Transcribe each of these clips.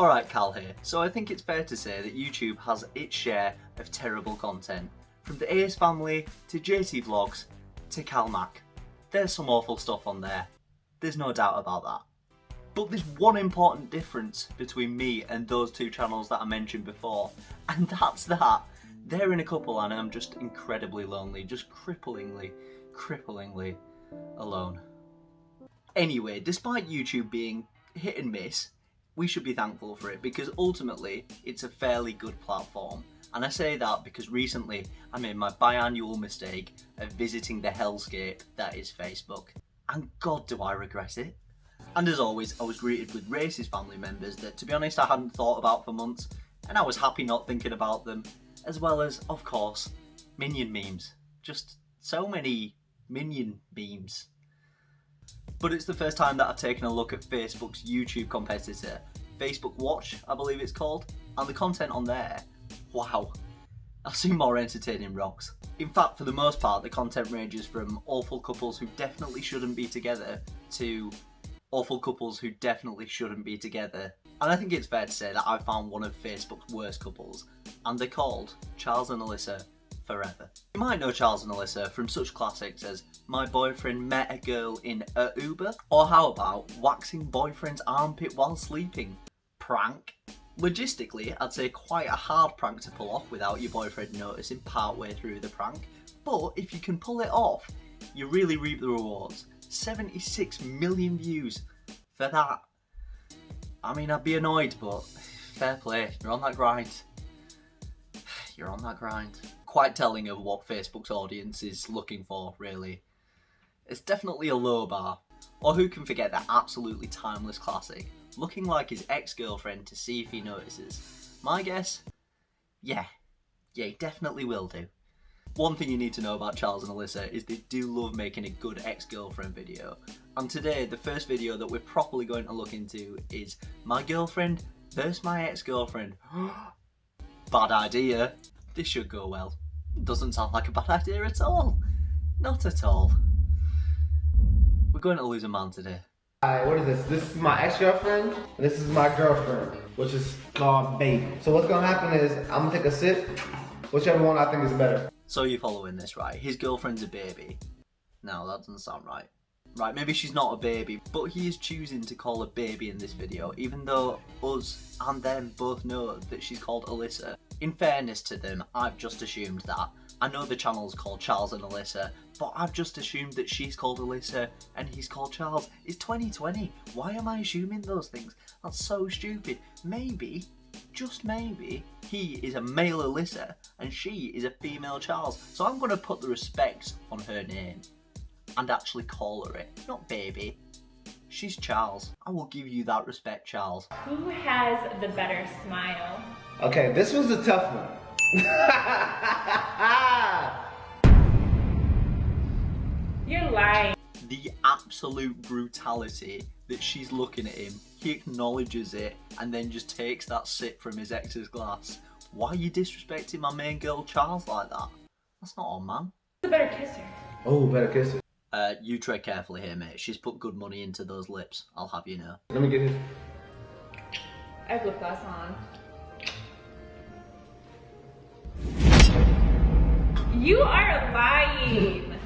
Alright, Cal here. So I think it's fair to say that YouTube has its share of terrible content. From the Ace family, to JaytieVlogs, to CalMac. There's some awful stuff on there. There's no doubt about that. But there's one important difference between me and those two channels that I mentioned before, and that's that they're in a couple and I'm just incredibly lonely, just cripplingly alone. Anyway, despite YouTube being hit and miss, we should be thankful for it because ultimately it's a fairly good platform. And I say that because recently I made my biannual mistake of visiting the hellscape that is Facebook. And God, do I regret it. And as always, I was greeted with racist family members that, to be honest, I hadn't thought about for months, and I was happy not thinking about them, as well as, of course, Minion memes. Just so many Minion memes. But it's the first time that I've taken a look at Facebook's YouTube competitor, Facebook Watch, I believe it's called, and the content on there, wow, I've seen more entertaining rocks. In fact, for the most part, the content ranges from awful couples who definitely shouldn't be together to awful couples who definitely shouldn't be together. And I think it's fair to say that I found one of Facebook's worst couples, and they're called Charles and Alyssa Forever. You might know Charles and Alyssa from such classics as My Boyfriend Met a Girl in a Uber, or how about waxing boyfriend's armpit while sleeping? Prank. Logistically, I'd say quite a hard prank to pull off without your boyfriend noticing partway through the prank, but if you can pull it off, you really reap the rewards. 76 million views for that. I mean, I'd be annoyed, but fair play, you're on that grind. You're on that grind. Quite telling of what Facebook's audience is looking for, really. It's definitely a low bar. Or who can forget that absolutely timeless classic, looking like his ex-girlfriend to see if he notices? My guess? Yeah, he definitely will do. One thing you need to know about Charles and Alyssa is they do love making a good ex-girlfriend video. And today, the first video that we're properly going to look into is My Girlfriend versus My Ex-Girlfriend. Bad idea. This should go well. Doesn't sound like a bad idea at all. Not at all. We're going to lose a man today. Alright, what is this? This is my ex-girlfriend, and this is my girlfriend, which is called baby. So what's gonna happen is, I'm gonna take a sip, whichever one I think is better. So you're following this, right? His girlfriend's a baby. No, that doesn't sound right. Right, maybe she's not a baby, but he is choosing to call her baby in this video, even though us and them both know that she's called Alyssa. In fairness to them, I've just assumed that. I know the channel's called Charles and Alyssa, but I've just assumed that she's called Alyssa and he's called Charles. It's 2020. Why am I assuming those things? That's so stupid. Maybe, just maybe, he is a male Alyssa and she is a female Charles. So I'm going to put the respect on her name and actually call her it. Not baby. She's Charles. I will give you that respect, Charles. Who has the better smile? Okay, this was a tough one. You're lying. The absolute brutality that she's looking at him, he acknowledges it and then just takes that sip from his ex's glass. Why are you disrespecting my main girl Charles like that? That's not on, man. Who's the better kisser? Oh, better kiss her. You tread carefully here, mate. She's put good money into those lips, I'll have you know. Let me get it. I have lip gloss on. You are lying.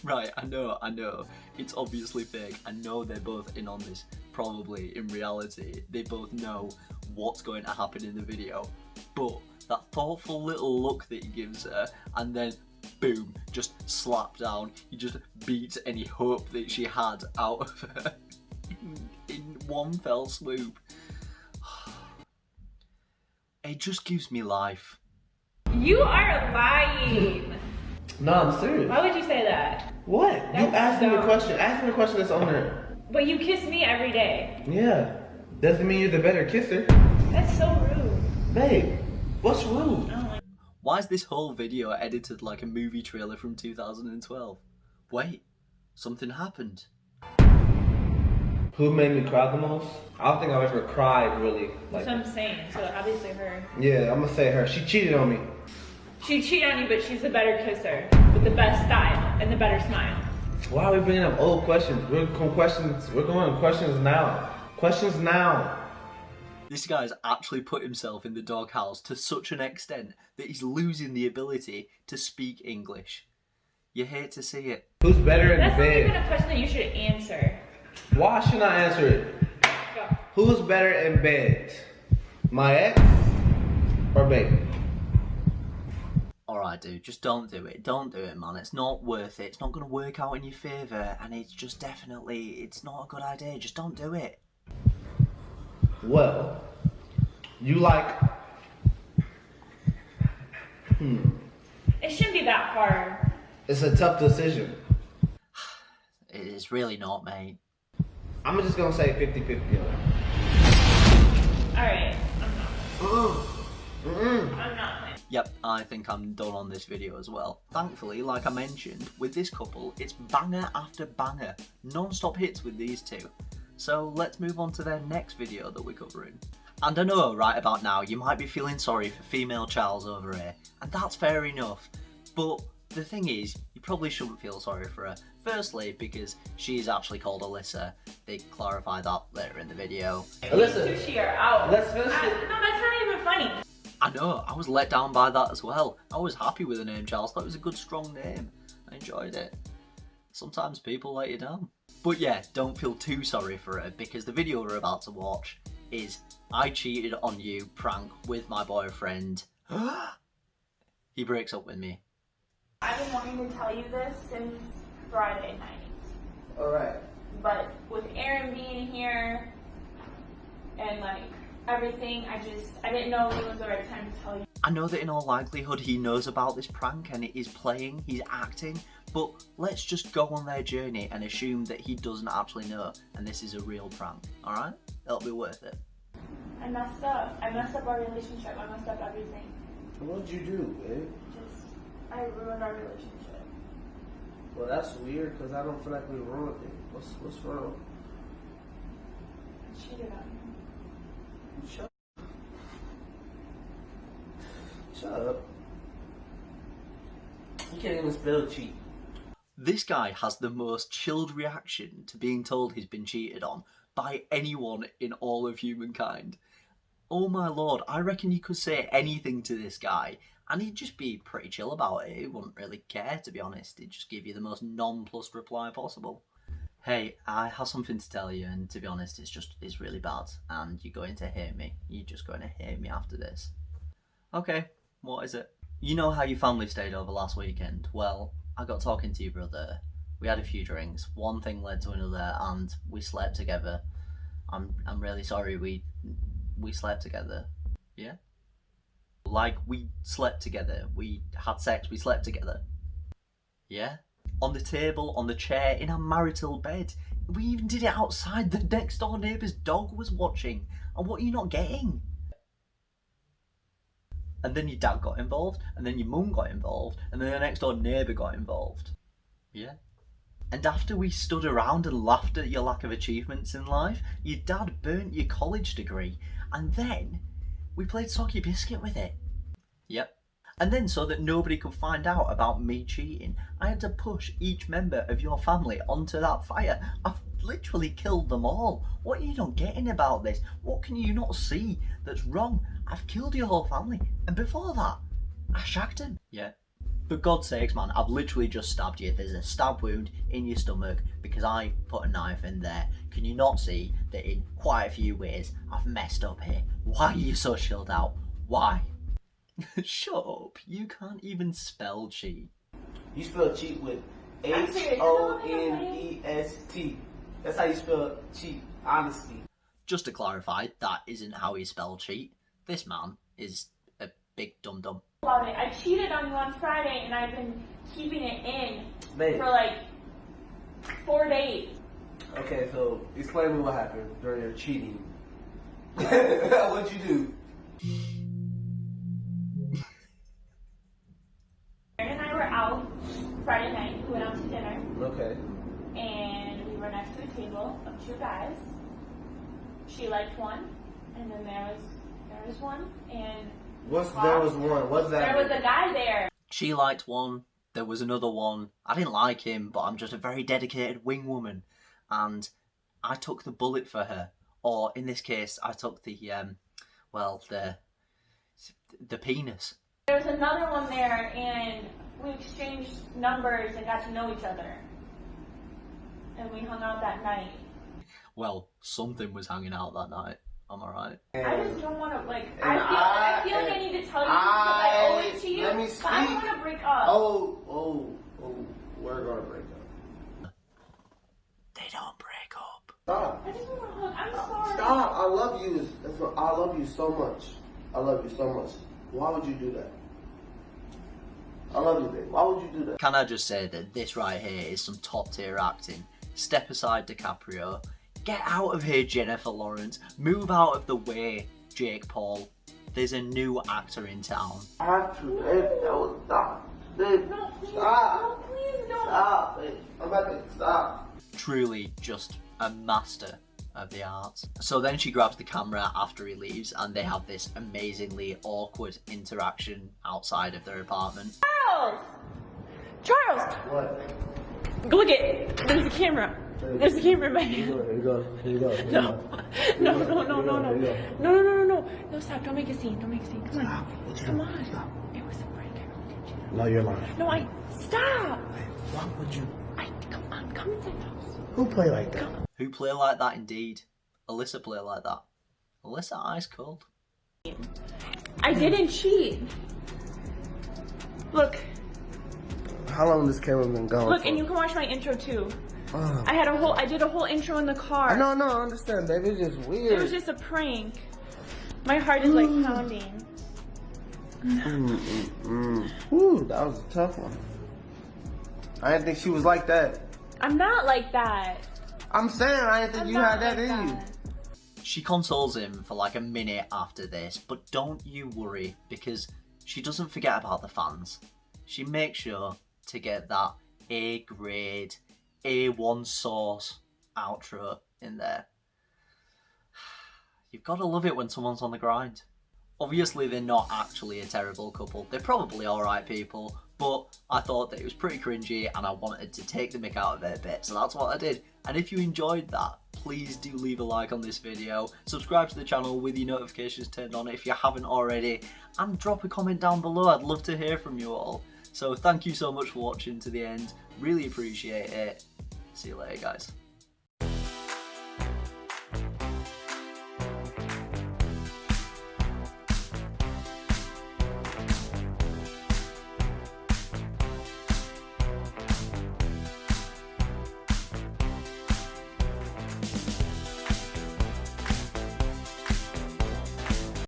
Right, I know. It's obviously fake. I know they're both in on this. Probably, in reality, they both know what's going to happen in the video. But that thoughtful little look that he gives her, and then boom, just slap down. He just beats any hope that she had out of her in one fell swoop. It just gives me life. You are lying. No, I'm serious. Why would you say that? What? You That's asked me a dumb. question. Ask me a question that's on there. But you kiss me every day. Yeah. Doesn't mean you're the better kisser. That's so rude. Babe, what's rude? Why is this whole video edited like a movie trailer from 2012? Wait, something happened. Who made me cry the most? I don't think I've ever cried really. Like, That's what I'm saying. So obviously her. yeah, I'm gonna say her. She cheated on me. She cheated on you, but she's the better kisser with the best style and the better smile. Why are we bringing up old questions? We're going questions now. Questions now. This guy's actually put himself in the doghouse to such an extent that he's losing the ability to speak English. You hate to see it. Who's better in That's not even bed? a question that you should answer. Why should I answer it? Go. Who's better in bed? My ex or babe? Alright dude, just don't do it. Don't do it, man. It's not worth it. It's not going to work out in your favour, and it's just definitely, it's not a good idea. Just don't do it. Well, you like... It shouldn't be that hard. It's a tough decision. It is really not, mate. I'm just gonna say 50-50 on it. Alright, I'm not. I'm not. Yep, I think I'm done on this video as well. Thankfully, like I mentioned, with this couple, it's banger after banger. Non-stop hits with these two. So let's move on to their next video that we're covering. And I know, right about now, you might be feeling sorry for female Charles over here, and that's fair enough. But the thing is, you probably shouldn't feel sorry for her. Firstly, because she is actually called Alyssa. They clarify that later in the video. Alyssa, Sushi are out. let's finish it. No, that's not even funny. I know, I was let down by that as well. I was happy with the name Charles, thought it was a good strong name. I enjoyed it. Sometimes people let you down. But yeah, don't feel too sorry for her, because the video we're about to watch is I cheated on you prank with my boyfriend. He breaks up with me. I've been wanting to tell you this since Friday night. Alright. But with Aaron being here and like everything, I didn't know when was the right time to tell you. I know that in all likelihood he knows about this prank and it is playing, he's acting, but let's just go on their journey and assume that he doesn't actually know and this is a real prank, alright? It'll be worth it. I messed up. I messed up our relationship. I messed up everything. What'd you do, babe? I ruined our relationship. Well, that's weird because I don't feel like we ruined it. What's wrong? I cheated on you. Shut up. You can't even spell cheat. This guy has the most chilled reaction to being told he's been cheated on by anyone in all of humankind. Oh my lord, I reckon you could say anything to this guy and he'd just be pretty chill about it. He wouldn't really care, to be honest. He'd just give you the most nonplussed reply possible. Hey, I have something to tell you, and to be honest, it's really bad and you're going to hate me. You're just going to hate me after this. Okay, what is it? You know how your family stayed over last weekend? Well, I got talking to your brother. We had a few drinks. One thing led to another, and we slept together. I'm really sorry. We slept together. Yeah. Like we slept together. We had sex. We slept together. Yeah. On the table, on the chair, in our marital bed. We even did it outside. The next door neighbour's dog was watching. And what are you not getting? And then your dad got involved, and then your mum got involved, and then the next door neighbour got involved. Yeah. And after we stood around and laughed at your lack of achievements in life, your dad burnt your college degree, and then we played Soggy Biscuit with it. Yep. And then so that nobody could find out about me cheating, I had to push each member of your family onto that fire. I've literally killed them all. What are you not getting about this? What can you not see that's wrong? I've killed your whole family, and before that, I shagged him. Yeah. For God's sakes, man, I've literally just stabbed you. There's a stab wound in your stomach because I put a knife in there. Can you not see that in quite a few ways I've messed up here? Why are you so chilled out? Why? Shut up. You can't even spell cheat. You spell cheat with I'm serious. H-O-N-E-S-T. That's how you spell cheat, honesty. Just to clarify, that isn't how you spell cheat. This man is a big dum-dum. About it. I cheated on you on Friday and I've been keeping it in Babe. for like 4 days. Okay, so explain to me what happened during your cheating. What'd you do? Aaron and I were out Friday night. We went out to dinner Okay. and we were next to a table of 2 guys. She liked one, and then there was one, and There was one. What's that? there was a guy there. She liked one, there was another one. I didn't like him, but I'm just a very dedicated wing woman. And I took the bullet for her Or in this case, I took the the penis. There was another one there, and we exchanged numbers and got to know each other. And we hung out that night. Well, something was hanging out that night. Am I right? I just don't want to, like, I feel like I need to tell you because I owe it to you. Let me But I don't want to break up. Oh, we're gonna break up. They don't break up. Stop. I just want to hug. I'm sorry. Stop. I love you. I love you so much. I love you so much. Why would you do that? I love you, babe. Why would you do that? Can I just say that this right here is some top tier acting? Step aside, DiCaprio. Get out of here, Jennifer Lawrence. Move out of the way, Jake Paul. There's a new actor in town. I have to, babe. That was stop. Babe, No, please. stop. No, please don't. Stop, babe. I'm about to stop. Truly just a master of the arts. So then she grabs the camera after he leaves and they have this amazingly awkward interaction outside of their apartment. Charles! What? Look at there's a camera. There's a camera in my hand. Here you go. Here you go. No, no, stop, don't make a scene, come on. Come on. Stop. It was a prank, I really did you. No, you're lying. No, stop! Why would you? Come on, come inside the house. Who play like that? Who play like that indeed? Alyssa play like that. Alyssa ice cold. I didn't cheat. Look, How long this camera been going? look, for? and you can watch my intro too. I did a whole intro in the car. No, I understand, baby. It's just weird. It was just a prank. My heart is like pounding. Ooh, that was a tough one. I didn't think she was like that. I'm not like that. I'm saying I didn't think I'm you not had that like in you. that. She consoles him for like a minute after this, but don't you worry because she doesn't forget about the fans. She makes sure to get that A grade, A1 sauce outro in there. You've got to love it when someone's on the grind. Obviously they're not actually a terrible couple. They're probably alright people, but I thought that it was pretty cringy and I wanted to take the mick out of it a bit, so that's what I did. And if you enjoyed that, please do leave a like on this video, subscribe to the channel with your notifications turned on if you haven't already, and drop a comment down below. I'd love to hear from you all. So thank you so much for watching to the end, really appreciate it. See you later guys.